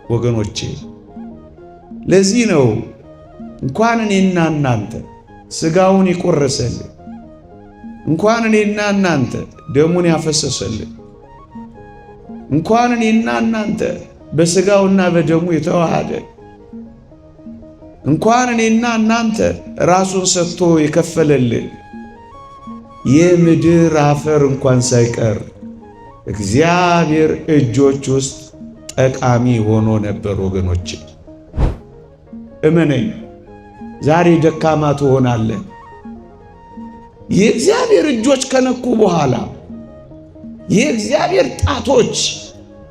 ወገኖቼ። ለዚህ ነው እንኳን እኔና እናንተ ሥጋውን ይቆረሰልን፣ እንኳን እኔና እናንተ ደሙን ያፈሰሰልን፣ እንኳን እኔና እናንተ በሥጋውና በደሙ የተዋሃደ፣ እንኳን እኔና እናንተ ራሱን ሰጥቶ የከፈለልን የምድር አፈር እንኳን ሳይቀር እግዚአብሔር እጆች ውስጥ ጠቃሚ ሆኖ ነበር። ወገኖቼ እመነኝ፣ ዛሬ ደካማ ትሆናለህ። የእግዚአብሔር እጆች ከነኩ በኋላ የእግዚአብሔር ጣቶች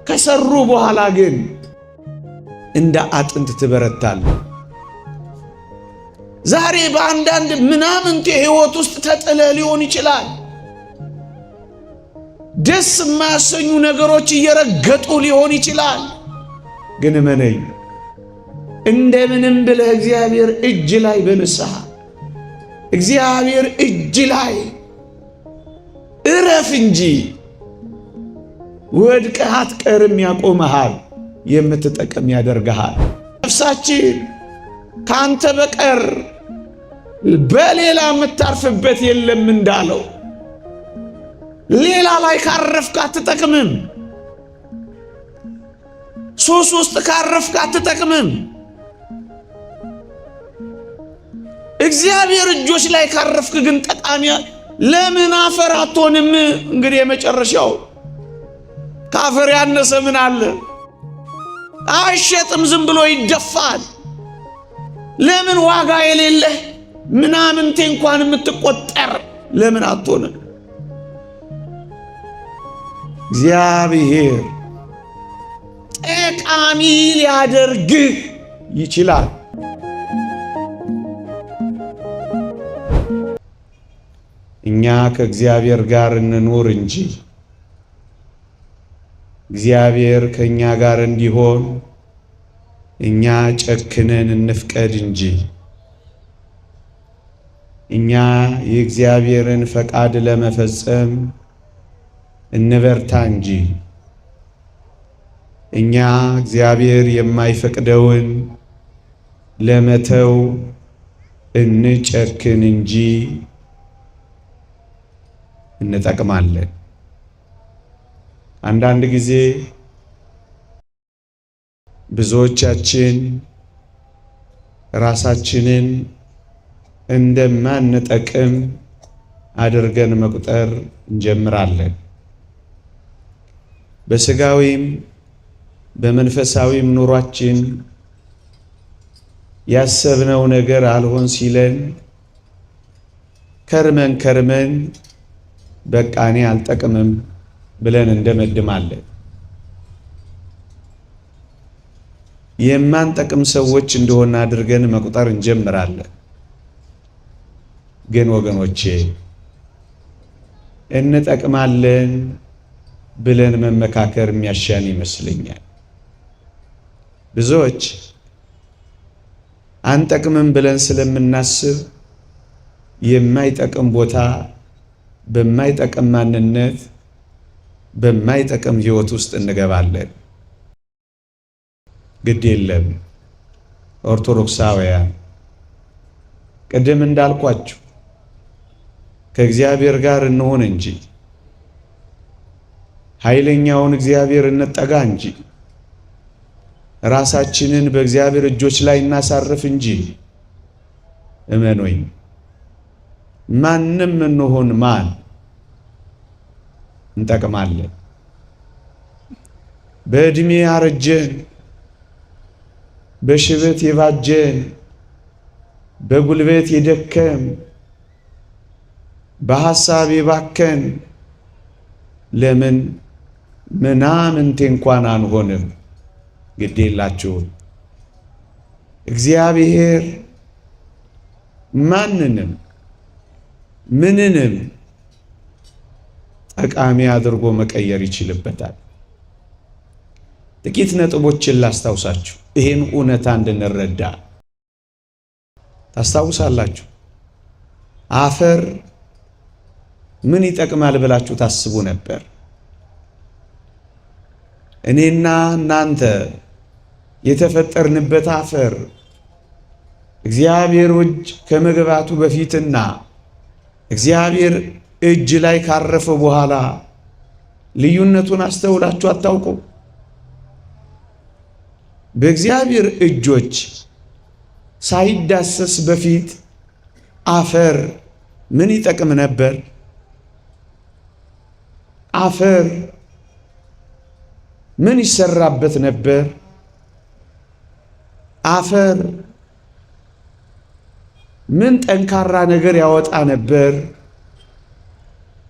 ከሰሩ በኋላ ግን እንደ አጥንት ትበረታለህ። ዛሬ በአንዳንድ ምናምንቴ ሕይወት ውስጥ ተጥለህ ሊሆን ይችላል። ደስ የማያሰኙ ነገሮች እየረገጡ ሊሆን ይችላል። ግን እመነኝ፣ እንደምንም ብለህ እግዚአብሔር እጅ ላይ በንስሐ እግዚአብሔር እጅ ላይ እረፍ እንጂ ወድቀህ አትቀርም። ያቆመሃል፣ የምትጠቅም ያደርግሃል። ነፍሳችን ካንተ በቀር በሌላ የምታርፍበት የለም እንዳለው፣ ሌላ ላይ ካረፍክ አትጠቅምም። ሱስ ውስጥ ካረፍክ አትጠቅምም። እግዚአብሔር እጆች ላይ ካረፍክ ግን ጠቃሚ። ለምን አፈር አትሆንም? እንግዲህ የመጨረሻው ከአፈር ያነሰ ምን አለ? አይሸጥም፣ ዝም ብሎ ይደፋል። ለምን ዋጋ የሌለህ ምናምንቴ እንኳን የምትቆጠር ለምን አትሆንም? እግዚአብሔር ጠቃሚ ሊያደርግህ ይችላል። እኛ ከእግዚአብሔር ጋር እንኑር እንጂ እግዚአብሔር ከእኛ ጋር እንዲሆን እኛ ጨክነን እንፍቀድ እንጂ እኛ የእግዚአብሔርን ፈቃድ ለመፈጸም እንበርታ እንጂ እኛ እግዚአብሔር የማይፈቅደውን ለመተው እንጨክን እንጂ እንጠቅማለን። አንዳንድ ጊዜ ብዙዎቻችን ራሳችንን እንደማንጠቅም አድርገን መቁጠር እንጀምራለን። በሥጋዊም በመንፈሳዊም ኑሯችን ያሰብነው ነገር አልሆን ሲለን ከርመን በቃ እኔ አልጠቅምም ብለን እንደመድማለን። የማንጠቅም ሰዎች እንደሆነ አድርገን መቁጠር እንጀምራለን። ግን ወገኖቼ እንጠቅማለን ብለን መመካከር የሚያሻን ይመስለኛል። ብዙዎች አንጠቅምም ብለን ስለምናስብ የማይጠቅም ቦታ፣ በማይጠቅም ማንነት፣ በማይጠቅም ሕይወት ውስጥ እንገባለን። ግድ የለም ኦርቶዶክሳውያን፣ ቅድም እንዳልኳችሁ ከእግዚአብሔር ጋር እንሆን እንጂ ኃይለኛውን እግዚአብሔር እንጠጋ እንጂ ራሳችንን በእግዚአብሔር እጆች ላይ እናሳርፍ እንጂ እመኑኝ፣ ማንም እንሆን ማን እንጠቅማለን። በዕድሜ ያረጀን፣ በሽበት የባጀን፣ በጉልበት የደከም፣ በሐሳብ የባከን ለምን ምናምንቴ እንኳን አንሆንም? ግድ የላችሁም። እግዚአብሔር ማንንም ምንንም ጠቃሚ አድርጎ መቀየር ይችልበታል። ጥቂት ነጥቦችን ላስታውሳችሁ ይሄን እውነታ እንድንረዳ። ታስታውሳላችሁ? አፈር ምን ይጠቅማል ብላችሁ ታስቡ ነበር? እኔና እናንተ የተፈጠርንበት አፈር እግዚአብሔር እጅ ከመግባቱ በፊትና እግዚአብሔር እጅ ላይ ካረፈ በኋላ ልዩነቱን አስተውላችሁ አታውቁም? በእግዚአብሔር እጆች ሳይዳሰስ በፊት አፈር ምን ይጠቅም ነበር? አፈር ምን ይሰራበት ነበር? አፈር ምን ጠንካራ ነገር ያወጣ ነበር?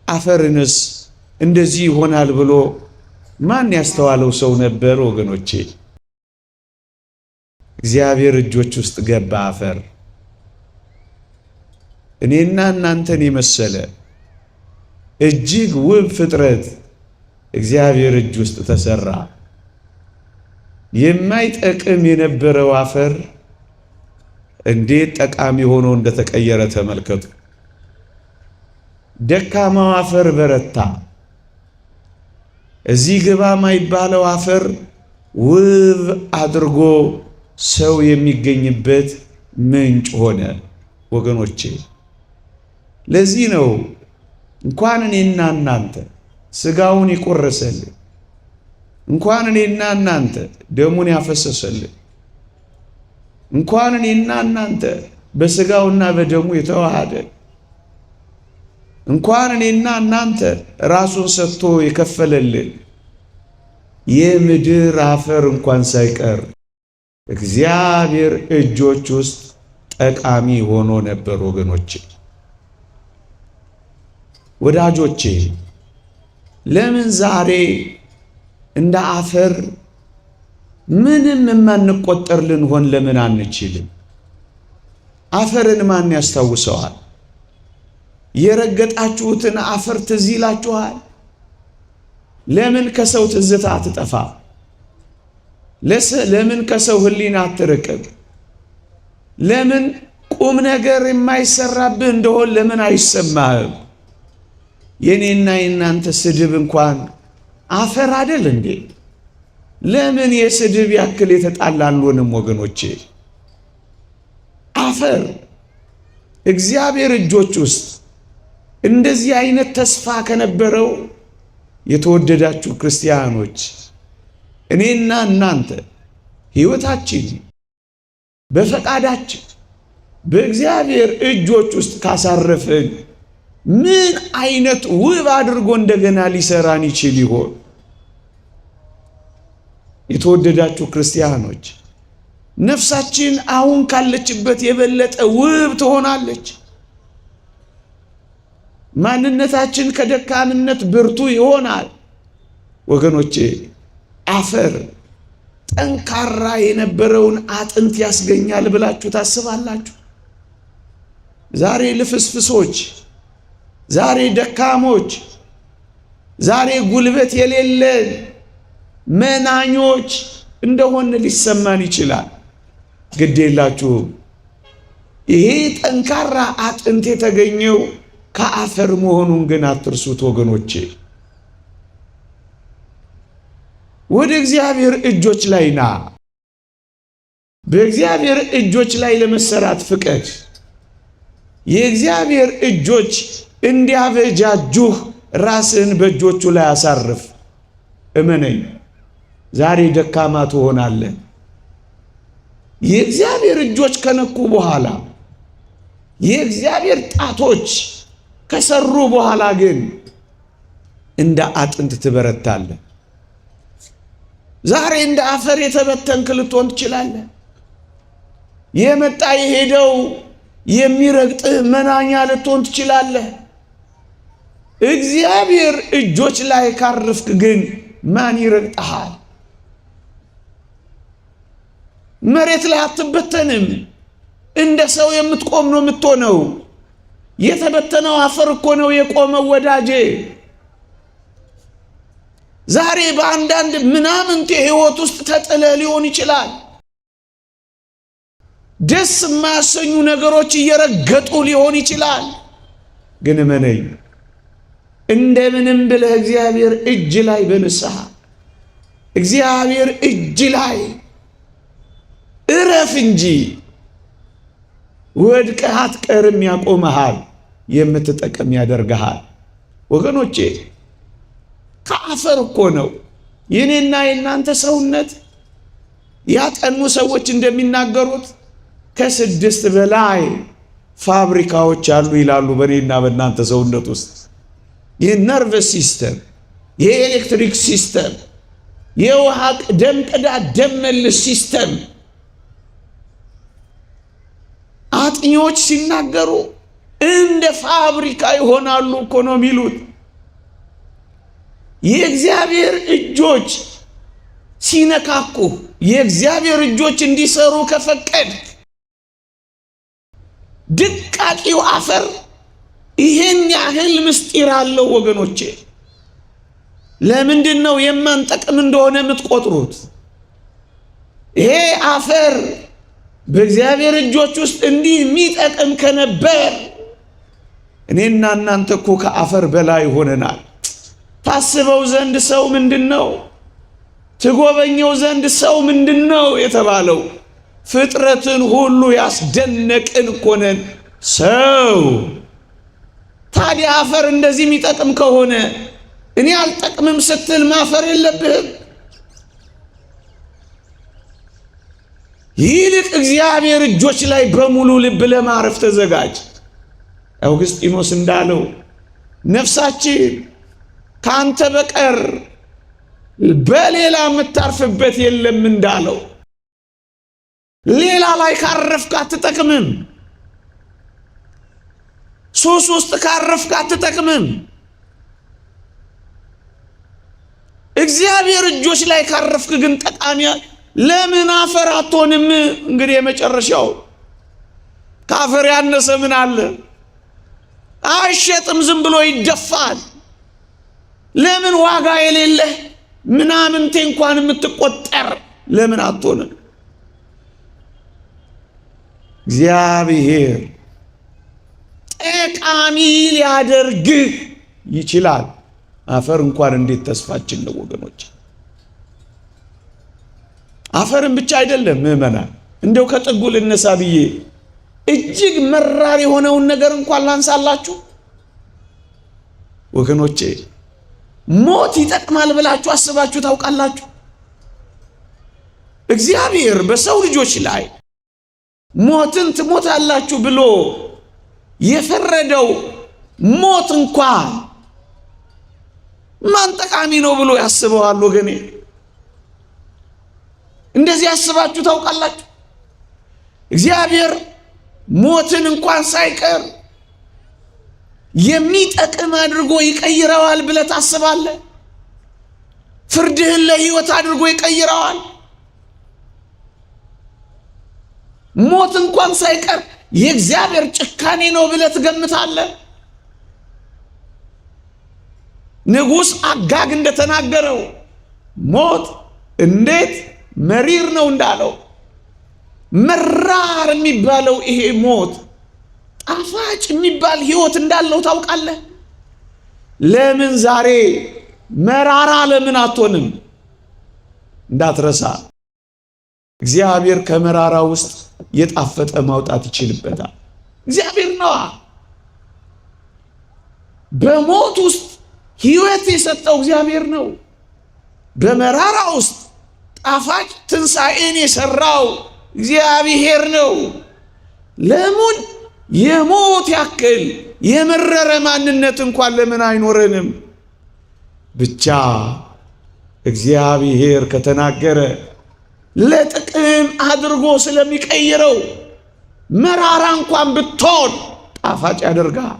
አፈርንስ እንደዚህ ይሆናል ብሎ ማን ያስተዋለው ሰው ነበር? ወገኖቼ እግዚአብሔር እጆች ውስጥ ገባ አፈር። እኔና እናንተን የመሰለ እጅግ ውብ ፍጥረት እግዚአብሔር እጅ ውስጥ ተሰራ። የማይጠቅም የነበረው አፈር እንዴት ጠቃሚ ሆኖ እንደተቀየረ ተመልከቱ። ደካማው አፈር በረታ። እዚህ ግባ ማይባለው አፈር ውብ አድርጎ ሰው የሚገኝበት ምንጭ ሆነ። ወገኖቼ ለዚህ ነው እንኳን እኔና እናንተ ስጋውን የቆረሰልን፣ እንኳን እኔና እናንተ ደሙን ያፈሰሰልን፣ እንኳን እኔና እናንተ በስጋውና በደሙ የተዋሃደ፣ እንኳን እኔና እናንተ ራሱን ሰጥቶ የከፈለልን የምድር አፈር እንኳን ሳይቀር እግዚአብሔር እጆች ውስጥ ጠቃሚ ሆኖ ነበር። ወዳጆቼ ለምን ዛሬ እንደ አፈር ምንም የማንቆጠር ልንሆን ለምን አንችልም? አፈርን ማን ያስታውሰዋል? የረገጣችሁትን አፈር ትዝ ይላችኋል? ለምን ከሰው ትዝታ አትጠፋ? ለምን ከሰው ሕሊና አትርቅም? ለምን ቁም ነገር የማይሰራብህ እንደሆን ለምን አይሰማህም? የኔና የናንተ ስድብ እንኳን አፈር አይደል እንዴ? ለምን የስድብ ያክል የተጣላልሆንም? ወገኖቼ አፈር እግዚአብሔር እጆች ውስጥ እንደዚህ አይነት ተስፋ ከነበረው የተወደዳችሁ ክርስቲያኖች እኔና እናንተ ሕይወታችን በፈቃዳችን በእግዚአብሔር እጆች ውስጥ ካሳረፈን ምን አይነት ውብ አድርጎ እንደገና ሊሰራን ይችል ይሆን? የተወደዳችሁ ክርስቲያኖች ነፍሳችን አሁን ካለችበት የበለጠ ውብ ትሆናለች። ማንነታችን ከደካምነት ብርቱ ይሆናል። ወገኖቼ አፈር ጠንካራ የነበረውን አጥንት ያስገኛል ብላችሁ ታስባላችሁ? ዛሬ ልፍስፍሶች፣ ዛሬ ደካሞች፣ ዛሬ ጉልበት የሌለን መናኞች እንደሆነ ሊሰማን ይችላል። ግድ የላችሁም። ይሄ ጠንካራ አጥንት የተገኘው ከአፈር መሆኑን ግን አትርሱት ወገኖቼ። ወደ እግዚአብሔር እጆች ላይ ና። በእግዚአብሔር እጆች ላይ ለመሰራት ፍቀድ። የእግዚአብሔር እጆች እንዲያበጃጁህ ራስን በእጆቹ ላይ አሳርፍ። እመነኝ፣ ዛሬ ደካማ ትሆናለህ። የእግዚአብሔር እጆች ከነኩ በኋላ የእግዚአብሔር ጣቶች ከሰሩ በኋላ ግን እንደ አጥንት ትበረታለህ። ዛሬ እንደ አፈር የተበተንክ ልትሆን ትችላለህ። የመጣ የሄደው የሚረግጥህ መናኛ ልትሆን ትችላለህ። እግዚአብሔር እጆች ላይ ካረፍክ ግን ማን ይረግጥሃል? መሬት ላይ አትበተንም። እንደ ሰው የምትቆም ነው የምትሆነው። የተበተነው አፈር እኮ ነው የቆመው ወዳጄ። ዛሬ በአንዳንድ ምናምንቴ ሕይወት ውስጥ ተጥለ ሊሆን ይችላል። ደስ የማያሰኙ ነገሮች እየረገጡ ሊሆን ይችላል። ግን እመነኝ፣ እንደምንም ብለህ እግዚአብሔር እጅ ላይ በንስሐ እግዚአብሔር እጅ ላይ እረፍ እንጂ ወድቀህ አትቀርም፣ ያቆመሃል፣ የምትጠቀም ያደርግሃል። ወገኖቼ ከአፈር እኮ ነው የኔና የናንተ ሰውነት። ያጠኑ ሰዎች እንደሚናገሩት ከ6 በላይ ፋብሪካዎች አሉ ይላሉ በኔና በእናንተ ሰውነት ውስጥ። የነርቭስ ሲስተም፣ የኤሌክትሪክ ሲስተም፣ የውሃ ደም ቅዳ ደም መልስ ሲስተም። አጥኚዎች ሲናገሩ እንደ ፋብሪካ ይሆናሉ እኮ ነው የሚሉት። የእግዚአብሔር እጆች ሲነካኩ፣ የእግዚአብሔር እጆች እንዲሰሩ ከፈቀድ ድቃቂው አፈር ይሄን ያህል ምስጢር አለው ወገኖቼ። ለምንድን ነው የማንጠቅም እንደሆነ የምትቆጥሩት? ይሄ አፈር በእግዚአብሔር እጆች ውስጥ እንዲህ የሚጠቅም ከነበር እኔና እናንተ እኮ ከአፈር በላይ ሆነናል። ታስበው ዘንድ ሰው ምንድነው? ትጎበኘው ዘንድ ሰው ምንድነው የተባለው? ፍጥረትን ሁሉ ያስደነቅን እኮ ነን ሰው። ታዲያ አፈር እንደዚህ የሚጠቅም ከሆነ እኔ አልጠቅምም ስትል ማፈር የለብህም። ይልቅ እግዚአብሔር እጆች ላይ በሙሉ ልብ ለማረፍ ተዘጋጅ። አውግስጢኖስ እንዳለው ነፍሳችን ካንተ በቀር በሌላ የምታርፍበት የለም እንዳለው፣ ሌላ ላይ ካረፍክ አትጠቅምም። ሱስ ውስጥ ካረፍክ አትጠቅምም። እግዚአብሔር እጆች ላይ ካረፍክ ግን ጠቃሚ። ለምን አፈር አትሆንም? እንግዲህ የመጨረሻው ከአፈር ያነሰ ምን አለ? አይሸጥም፣ ዝም ብሎ ይደፋል። ለምን ዋጋ የሌለህ ምናምንቴ እንኳን የምትቆጠር ለምን አትሆንም? እግዚአብሔር ጠቃሚ ሊያደርግህ ይችላል። አፈር እንኳን እንዴት ተስፋችን ነው ወገኖች። አፈርን ብቻ አይደለም ምዕመናን፣ እንደው ከጥጉ ልነሳ ብዬ እጅግ መራር የሆነውን ነገር እንኳን ላንሳላችሁ ወገኖቼ። ሞት ይጠቅማል ብላችሁ አስባችሁ ታውቃላችሁ? እግዚአብሔር በሰው ልጆች ላይ ሞትን ትሞታላችሁ ብሎ የፈረደው ሞት እንኳን ማን ጠቃሚ ነው ብሎ ያስበዋል ወገኔ? እንደዚህ ያስባችሁ ታውቃላችሁ? እግዚአብሔር ሞትን እንኳን ሳይቀር የሚጠቅም አድርጎ ይቀይረዋል ብለህ ታስባለህ? ፍርድህን ለሕይወት አድርጎ ይቀይረዋል። ሞት እንኳን ሳይቀር የእግዚአብሔር ጭካኔ ነው ብለህ ትገምታለህ? ንጉሥ አጋግ እንደተናገረው ሞት እንዴት መሪር ነው እንዳለው፣ መራር የሚባለው ይሄ ሞት ጣፋጭ የሚባል ሕይወት እንዳለው ታውቃለህ? ለምን ዛሬ መራራ ለምን አትሆንም? እንዳትረሳ እግዚአብሔር ከመራራ ውስጥ የጣፈጠ ማውጣት ይችልበታል። እግዚአብሔር ነዋ። በሞት ውስጥ ሕይወት የሰጠው እግዚአብሔር ነው። በመራራ ውስጥ ጣፋጭ ትንሣኤን የሰራው እግዚአብሔር ነው። ለምን የሞት ያክል የመረረ ማንነት እንኳን ለምን አይኖረንም? ብቻ እግዚአብሔር ከተናገረ ለጥቅም አድርጎ ስለሚቀይረው መራራ እንኳን ብትሆን ጣፋጭ ያደርጋል።